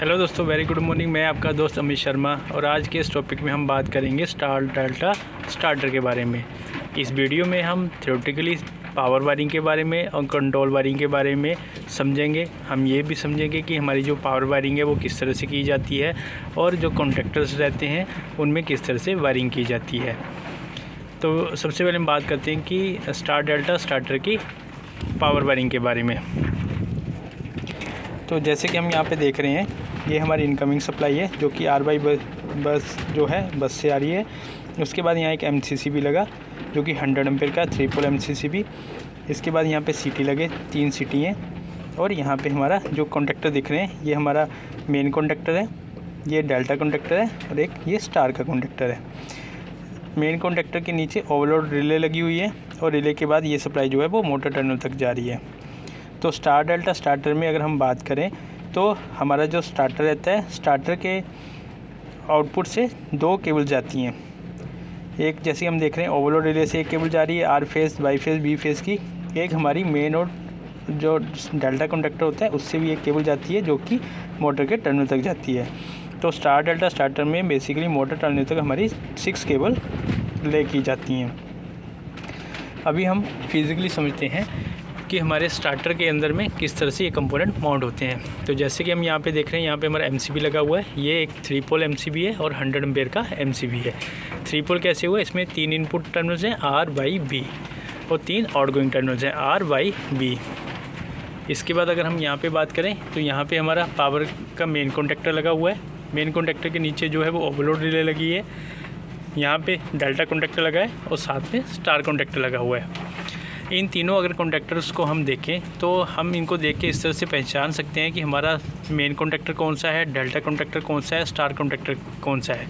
Hello दोस्तों, very good morning. मैं आपका दोस्त अमित शर्मा और आज के इस टॉपिक में हम बात करेंगे स्टार डेल्टा स्टार्टर के बारे में। इस वीडियो में हम थ्योरेटिकली पावर वायरिंग के बारे में और कंट्रोल वायरिंग के बारे में समझेंगे। हम ये भी समझेंगे कि हमारी जो पावर वायरिंग है वो किस तरह से की जाती है और जो कॉन्टैक्टर्स रहते हैं उनमें किस तरह से वायरिंग की जाती है। तो सबसे पहले हम बात करते हैं कि स्टार डेल्टा स्टार्टर की पावर वायरिंग के बारे में। तो जैसे कि हम यहाँ पे देख रहे हैं, ये हमारी इनकमिंग सप्लाई है जो कि आर वाई बस जो है बस से आ रही है। उसके बाद यहाँ एक MCCB लगा जो कि 100 एम्पेयर का 3 पोल MCCB। इसके बाद यहाँ पे सीटी लगे, 3 सीटी हैं। और यहाँ पे हमारा जो कॉन्टैक्टर दिख रहे हैं ये हमारा मेन कॉन्टैक्टर है, ये डेल्टा कॉन्टैक्टर है और एक ये स्टार का कॉन्टैक्टर है। मेन कॉन्टैक्टर के नीचे ओवरलोड रिले लगी हुई है और रिले के बाद ये सप्लाई जो है वो मोटर टर्मिनल तक जा रही है। तो स्टार डेल्टा स्टार्टर में अगर हम बात करें तो हमारा जो स्टार्टर रहता है, स्टार्टर के आउटपुट से 2 केबल जाती हैं। एक जैसे हम देख रहे हैं ओवरलोड रिले से एक केबल जा रही है R phase, Y phase, B phase की। एक हमारी मेन और जो डेल्टा कॉन्टैक्टर होता है उससे भी एक केबल जाती है जो कि मोटर के टर्मिनल तक जाती है। तो स्टार डेल्टा स्टार्टर में बेसिकली मोटर टर्मिनल तक हमारी 6 केबल ले की जाती हैं। अभी हम फिज़िकली समझते हैं कि हमारे स्टार्टर के अंदर में किस तरह से ये कंपोनेंट माउंट होते हैं। तो जैसे कि हम यहाँ पे देख रहे हैं, यहाँ पे हमारा MCB लगा हुआ है। ये एक 3 पोल MCB है और 100 एम्पेयर का MCB है। 3 पोल कैसे हुआ, इसमें 3 इनपुट टर्मिनल्स हैं R, Y, B और 3 आउटगोइंग टर्मिनल्स हैं R, Y, B। इसके बाद अगर हम यहाँ पे बात करें तो यहाँ पे हमारा पावर का मेन कॉन्टैक्टर लगा हुआ है। मेन कॉन्टैक्टर के नीचे जो है वो ओवरलोड रिले लगी है। यहाँ पे डेल्टा कॉन्टैक्टर लगा है और साथ में स्टार कॉन्टैक्टर लगा हुआ है। इन तीनों अगर कॉन्टैक्टर्स को हम देखें तो हम इनको देख के इस तरह से पहचान सकते हैं कि हमारा मेन कॉन्टैक्टर कौन सा है, डेल्टा कॉन्टैक्टर कौन सा है, स्टार कॉन्टैक्टर कौन सा है।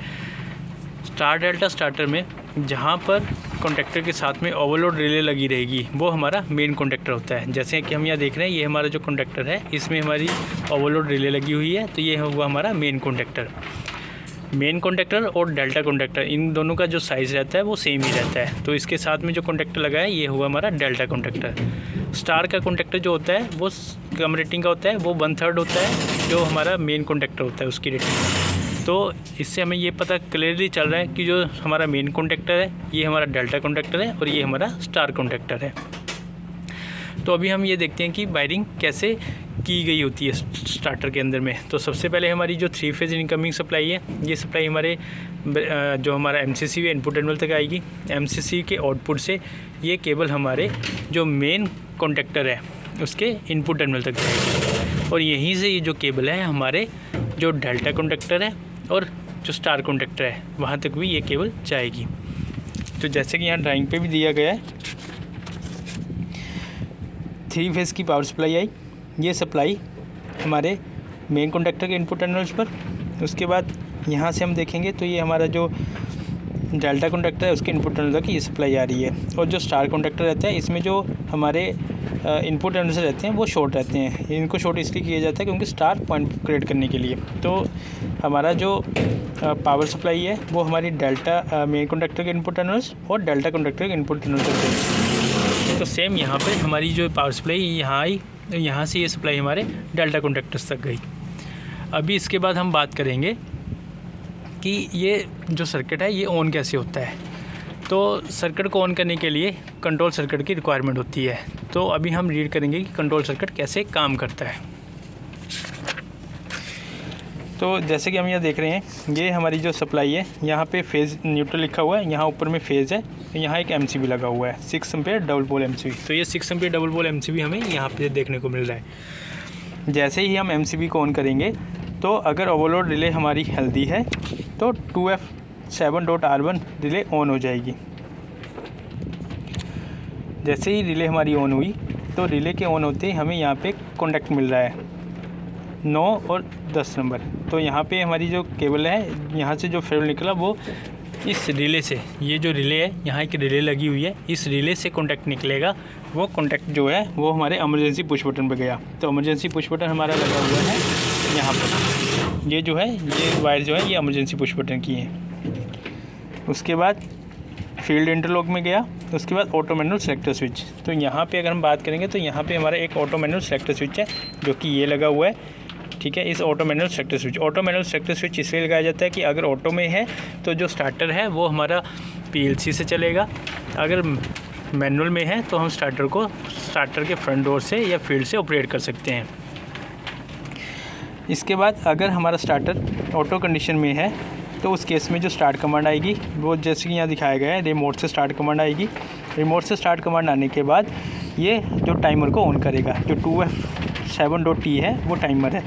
स्टार डेल्टा स्टार्टर में जहाँ पर कॉन्टैक्टर के साथ में ओवरलोड रिले लगी रहेगी वो हमारा मेन कॉन्टैक्टर होता है। जैसे कि हम यहाँ देख रहे हैं, ये हमारा जो कॉन्टैक्टर है इसमें हमारी ओवरलोड रिले लगी हुई है, तो ये हुआ हमारा मेन कॉन्टैक्टर। मेन कॉन्टैक्टर और डेल्टा कॉन्टैक्टर इन दोनों का जो साइज़ रहता है वो सेम ही रहता है। तो इसके साथ में जो कॉन्टैक्टर लगा है ये हुआ हमारा डेल्टा कॉन्टैक्टर। स्टार का कॉन्टैक्टर जो होता है वो कम रेटिंग का होता है, वो 1/3 होता है जो हमारा मेन कॉन्टैक्टर होता है उसकी रेटिंग। तो इससे हमें ये पता क्लियरली चल रहा है कि जो हमारा मेन कॉन्टैक्टर है ये हमारा डेल्टा कॉन्टैक्टर है और ये हमारा स्टार कॉन्टैक्टर है। तो अभी हम ये देखते हैं कि वायरिंग कैसे की गई होती है स्टार्टर के अंदर में। तो सबसे पहले हमारी जो 3 फेज़ इनकमिंग सप्लाई है, ये सप्लाई हमारे जो हमारा MCCB इनपुट टर्मिनल तक आएगी। MCCB के आउटपुट से ये केबल हमारे जो मेन कॉन्टैक्टर है उसके इनपुट टर्मिनल तक जाएगी और यहीं से ये जो केबल है हमारे जो डेल्टा कॉन्टैक्टर है और जो स्टार कॉन्टैक्टर है वहाँ तक भी ये केबल जाएगी। तो जैसे कि यहाँ ड्राइंग पे भी दिया गया है, 3 फेज़ की पावर सप्लाई आई। ये सप्लाई हमारे मेन कॉन्टैक्टर के इनपुट टर्मिनल्स पर। उसके बाद यहाँ से हम देखेंगे तो ये हमारा जो डेल्टा कॉन्टैक्टर है उसके इनपुट टर्मिनल तक ये सप्लाई आ रही है। और जो स्टार कॉन्टैक्टर रहता है इसमें जो हमारे इनपुट टर्मिनल्स रहते हैं वो शॉर्ट रहते हैं। इनको शॉर्ट इसलिए किया जाता है क्योंकि स्टार पॉइंट क्रिएट करने के लिए। तो हमारा जो पावर सप्लाई है वो हमारी डेल्टा मेन कॉन्टैक्टर के इनपुट टर्मिनल्स और डेल्टा कॉन्टैक्टर के इनपुट टर्मिनल तक जाएगी। तो सेम यहाँ पे हमारी जो पावर सप्लाई यहाँ आई, यहाँ से ये सप्लाई हमारे डेल्टा कॉन्टैक्टर्स तक गई। अभी इसके बाद हम बात करेंगे कि ये जो सर्किट है ये ऑन कैसे होता है। तो सर्किट को ऑन करने के लिए कंट्रोल सर्किट की रिक्वायरमेंट होती है। तो अभी हम रीड करेंगे कि कंट्रोल सर्किट कैसे काम करता है। तो जैसे कि हम यहाँ देख रहे हैं, ये हमारी जो सप्लाई है यहाँ पे फेज़ न्यूट्रल लिखा हुआ है, यहाँ ऊपर में फेज़ है, यहाँ एक MCB लगा हुआ है 6 एम्पेयर डबल पोल MCB। तो ये 6 एम्पेयर डबल पोल MCB हमें यहाँ पे देखने को मिल रहा है। जैसे ही हम MCB को ऑन करेंगे तो अगर ओवरलोड रिले हमारी हेल्दी है तो 2F7.R1 रिले ऑन हो जाएगी। जैसे ही रिले हमारी ऑन हुई तो रिले के ऑन होते ही हमें यहाँ पे कॉन्टैक्ट मिल रहा है 9 और 10 नंबर। तो यहाँ पे हमारी जो केबल है यहाँ से जो फेल निकला वो इस रिले से, ये जो रिले है यहाँ एक रिले लगी हुई है, इस रिले से कॉन्टैक्ट निकलेगा। वो कॉन्टैक्ट जो है वो हमारे इमरजेंसी पुश बटन पे गया। तो इमरजेंसी पुश बटन हमारा लगा हुआ है यहाँ पर। ये जो है ये वायर जो है ये इमरजेंसी पुश बटन की है। उसके बाद फील्ड इंटरलॉक में गया। उसके बाद ऑटो मैनुअल सेलेक्टर स्विच। तो यहाँ पे अगर हम बात करेंगे तो यहाँ पे हमारा एक ऑटो मैनुअल सेलेक्टर स्विच है जो कि ये लगा हुआ है। ठीक है। इस auto manual selector switch, auto manual selector switch इसलिए लगाया जाता है कि अगर ऑटो में है तो जो स्टार्टर है वो हमारा PLC से चलेगा, अगर मैनुअल में है तो हम स्टार्टर को स्टार्टर के फ्रंट डोर से या फील्ड से ऑपरेट कर सकते हैं। इसके बाद अगर हमारा स्टार्टर ऑटो कंडीशन में है तो उस केस में जो स्टार्ट कमांड आएगी वो जैसे कि यहाँ दिखाया गया है, रिमोट से स्टार्ट कमांड आएगी। रिमोट से स्टार्ट कमांड आने के बाद ये जो टाइमर को ऑन करेगा, जो 2F7.T है वो टाइमर है।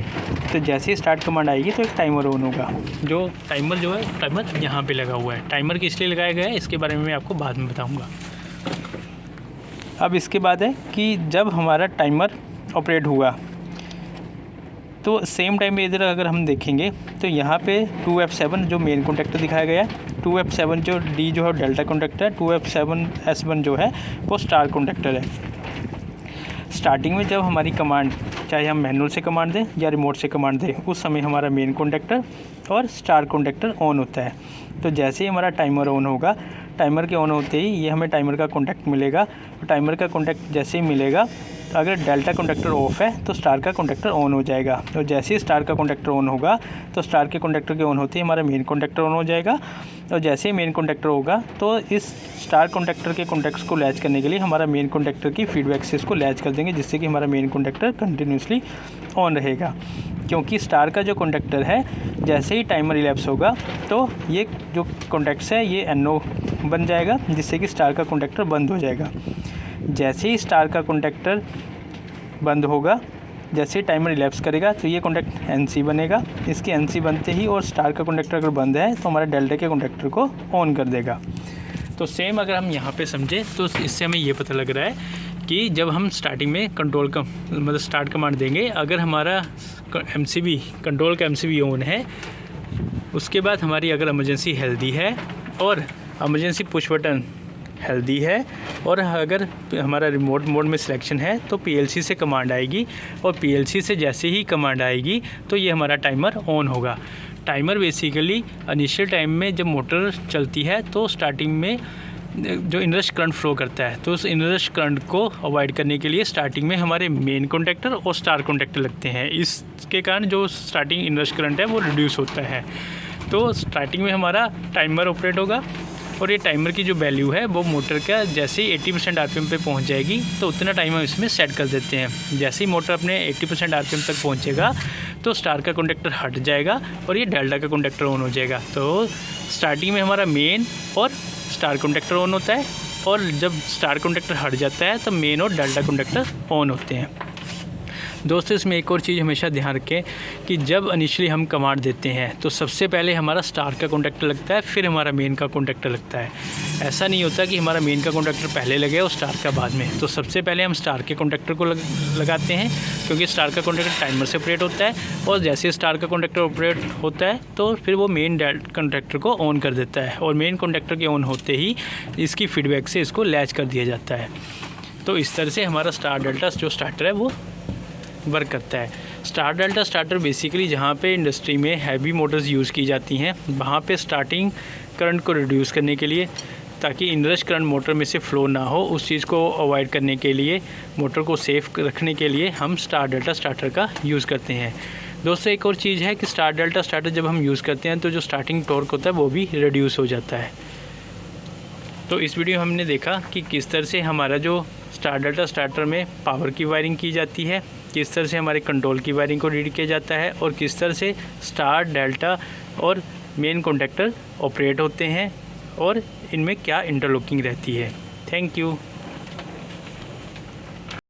तो जैसे ही स्टार्ट कमांड आएगी तो एक टाइमर ऑन होगा। जो टाइमर टाइमर यहाँ पे लगा हुआ है। टाइमर किस लिए लगाया गया है इसके बारे में मैं आपको बाद में बताऊँगा। अब इसके बाद है कि जब हमारा टाइमर ऑपरेट हुआ तो सेम टाइम पे इधर अगर हम देखेंगे तो यहाँ पे 2F7 जो मेन कॉन्टैक्टर दिखाया गया है, 2F7 जो D जो है डेल्टा कॉन्टैक्टर है, 2F7S1 जो है वो स्टार कॉन्टैक्टर है। स्टार्टिंग में जब हमारी कमांड, चाहे हम मैनुअल से कमांड दें या रिमोट से कमांड दें, उस समय हमारा मेन कॉन्टैक्टर और स्टार कॉन्टैक्टर ऑन होता है। तो जैसे ही हमारा टाइमर ऑन होगा, टाइमर के ऑन होते ही ये हमें टाइमर का कॉन्टैक्ट मिलेगा। तो टाइमर का कॉन्टैक्ट जैसे ही मिलेगा, अगर डेल्टा कॉन्टैक्टर ऑफ है तो स्टार का कॉन्टैक्टर ऑन हो जाएगा। तो जैसे ही स्टार का कॉन्टैक्टर ऑन होगा तो स्टार के कॉन्टैक्टर के ऑन होते ही हमारा मेन कॉन्टैक्टर ऑन हो जाएगा। और जैसे ही मेन कॉन्टैक्टर होगा तो इस स्टार कॉन्टैक्टर के कॉन्टैक्ट्स को लैच करने के लिए हमारा मेन कॉन्टैक्टर की फीडबैक से इसको लैच कर देंगे, जिससे कि हमारा मेन कॉन्टैक्टर कंटिन्यूसली ऑन रहेगा। क्योंकि स्टार का जो कॉन्टैक्टर है, जैसे ही टाइमर रिलैप्स होगा तो ये जो कॉन्टैक्ट्स है ये NO बन जाएगा, जिससे कि स्टार का कॉन्टैक्टर बंद हो जाएगा। जैसे ही स्टार का कॉन्टैक्टर बंद होगा, जैसे ही टाइमर रिलैप्स करेगा तो ये कॉन्टैक्ट NC बनेगा। इसके NC बनते ही और स्टार का कॉन्टैक्टर अगर बंद है तो हमारे डेल्टा के कॉन्टैक्टर को ऑन कर देगा। तो सेम अगर हम यहाँ पे समझें तो इससे हमें ये पता लग रहा है कि जब हम स्टार्टिंग में कंट्रोल का मतलब स्टार्ट कमांड देंगे, अगर हमारा MCB कंट्रोल का MCB ऑन है, उसके बाद हमारी अगर इमरजेंसी हेल्दी है और इमरजेंसी पुश बटन हेल्दी है और अगर हमारा रिमोट मोड में सिलेक्शन है तो PLC से कमांड आएगी और PLC से जैसे ही कमांड आएगी तो ये हमारा टाइमर ऑन होगा। टाइमर बेसिकली इनिशियल टाइम में जब मोटर चलती है तो स्टार्टिंग में जो इनरश करंट फ्लो करता है, तो उस इनरश करंट को अवॉइड करने के लिए स्टार्टिंग में हमारे मेन कॉन्टैक्टर और स्टार कॉन्टैक्टर लगते हैं। इसके कारण जो स्टार्टिंग इनरश करंट है वो रिड्यूस होता है। तो स्टार्टिंग में हमारा टाइमर ऑपरेट होगा और ये टाइमर की जो वैल्यू है वो मोटर का जैसे ही 80% RPM पे पहुंच जाएगी तो उतना टाइम हम इसमें सेट कर देते हैं। जैसे ही मोटर अपने 80% RPM तक पहुंचेगा तो स्टार का कॉन्टैक्टर हट जाएगा और ये डेल्टा का कॉन्टैक्टर ऑन हो जाएगा। तो स्टार्टिंग में हमारा मेन और स्टार कॉन्टैक्टर ऑन होता है और जब स्टार कॉन्टैक्टर हट जाता है तो मेन और डेल्टा कॉन्टैक्टर ऑन होते हैं। दोस्तों, इसमें एक और चीज़ हमेशा ध्यान रखें कि जब इनिशियली हम कमांड देते हैं तो सबसे पहले हमारा स्टार का कॉन्टैक्टर लगता है, फिर हमारा मेन का कॉन्टैक्टर लगता है। ऐसा नहीं होता कि हमारा मेन का कॉन्टैक्टर पहले लगे और स्टार का बाद में। तो सबसे पहले हम स्टार के कॉन्टैक्टर को लगाते हैं, क्योंकि स्टार का कॉन्टैक्टर टाइमर से ऑपरेट होता है और जैसे स्टार का कॉन्टैक्टर ऑपरेट होता है तो फिर वो मेन कॉन्टैक्टर को ऑन कर देता है और मेन कॉन्टैक्टर के ऑन होते ही इसकी फीडबैक से इसको लैच कर दिया जाता है। तो इस तरह से हमारा स्टार डेल्टा जो स्टार्टर है वो वर्क करता है। स्टार डेल्टा स्टार्टर बेसिकली जहाँ पे इंडस्ट्री में हैवी मोटर्स यूज़ की जाती हैं वहाँ पे स्टार्टिंग करंट को रिड्यूस करने के लिए, ताकि इनरश करंट मोटर में से फ़्लो ना हो, उस चीज़ को अवॉइड करने के लिए, मोटर को सेफ रखने के लिए हम स्टार डेल्टा स्टार्टर का यूज़ करते हैं। दोस्तों, एक और चीज़ है कि स्टार डेल्टा स्टार्टर जब हम यूज़ करते हैं तो जो स्टार्टिंग टॉर्क होता है वो भी रिड्यूस हो जाता है। तो इस वीडियो हमने देखा कि किस तरह से हमारा जो स्टार डेल्टा स्टार्टर में पावर की वायरिंग की जाती है, किस तरह से हमारे कंट्रोल की वायरिंग को रीड किया जाता है और किस तरह से स्टार डेल्टा और मेन कॉन्टैक्टर ऑपरेट होते हैं और इनमें क्या इंटरलॉकिंग रहती है। Thank you.